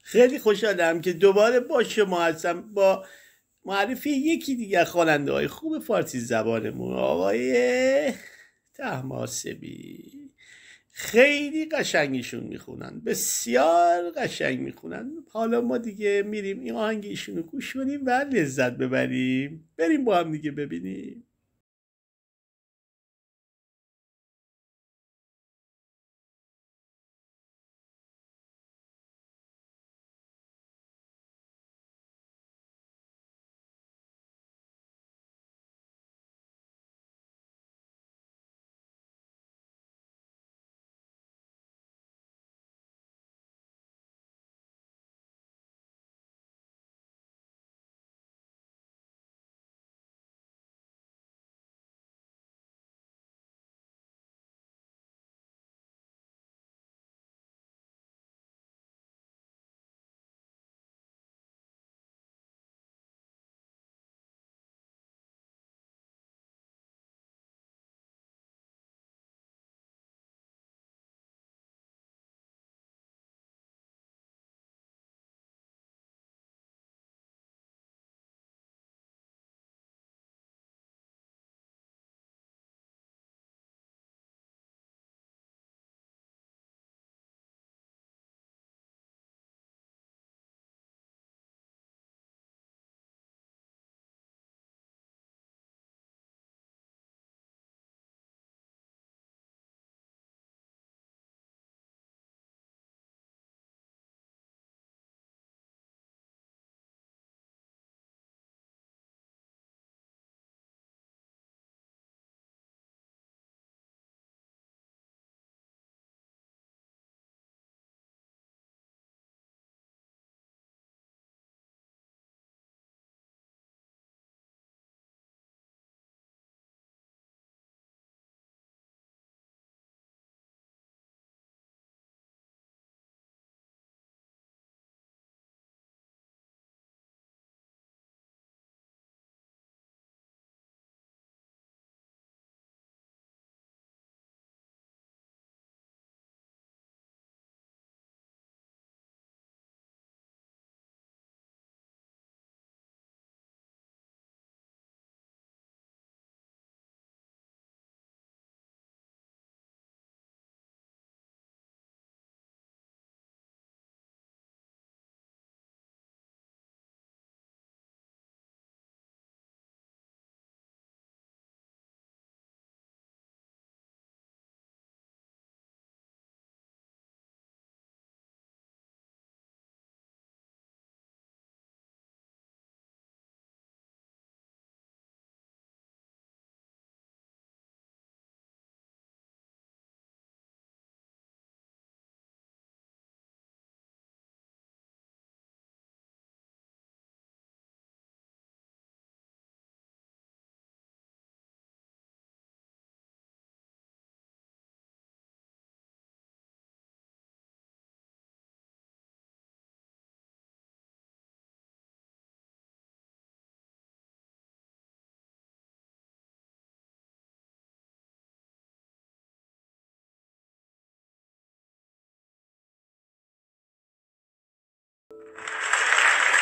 خیلی خوشحالم که دوباره با شما هستم با معرفی یکی دیگه خواننده های خوب فارسی زبانمون، آقای طهماسبی. خیلی قشنگیشون میخونن، بسیار قشنگ میخونن. حالا ما دیگه میریم این آهنگ ایشونو گوش کنیم و لذت ببریم. بریم با هم دیگه ببینیم.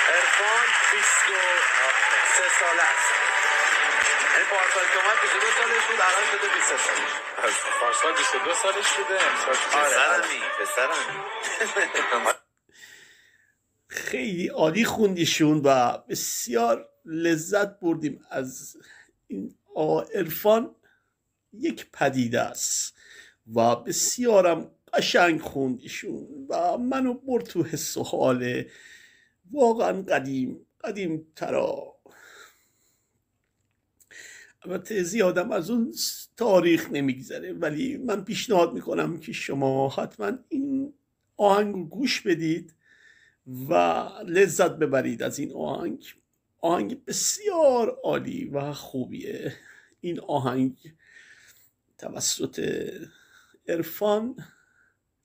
عرفان 23 ساله است. این پارسال که اومد 22 سالش بود، الان شده 23 سالش. از پارسال 22 سالش بوده، امسال پسرمی. خیلی عالی خوندیشون و بسیار لذت بردیم از این. عرفان یک پدیده است و بسیارم قشنگ خوندیشون و منو برد تو حس و حال واقعا قدیم ترا. البته زیادم از اون تاریخ نمیگذره، ولی من پیشنهاد میکنم که شما حتما این آهنگ رو گوش بدید و لذت ببرید از این آهنگ بسیار عالی و خوبیه. این آهنگ توسط عرفان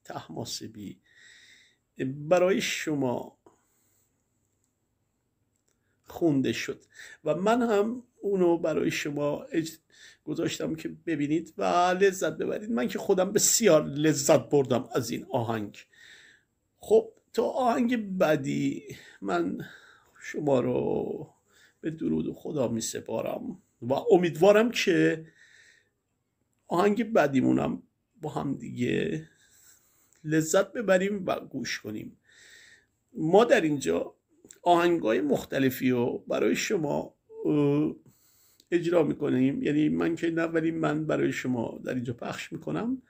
طهماسبی برای شما خونده شد و من هم اونو برای شما گذاشتم که ببینید و لذت ببرید. من که خودم بسیار لذت بردم از این آهنگ. خب تا آهنگ بعدی من شما رو به درود خدا می سپارم و امیدوارم که آهنگ بعدیمونم با هم دیگه لذت ببریم و گوش کنیم. ما در اینجا آهنگای مختلفی رو برای شما اجرا میکنیم، یعنی من که نه، ولی من برای شما در اینجا پخش میکنم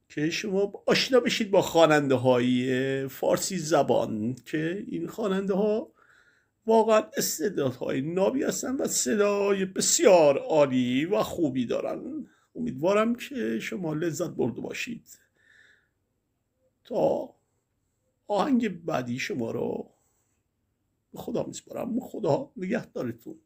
که شما آشنا بشید با خواننده های فارسی زبان که این خواننده ها واقعا استعدادهای نابی هستن و صدای بسیار عالی و خوبی دارن. امیدوارم که شما لذت برده باشید. تا آهنگ بعدی شما رو به خدا میسپارم. خدا نگهدارتون.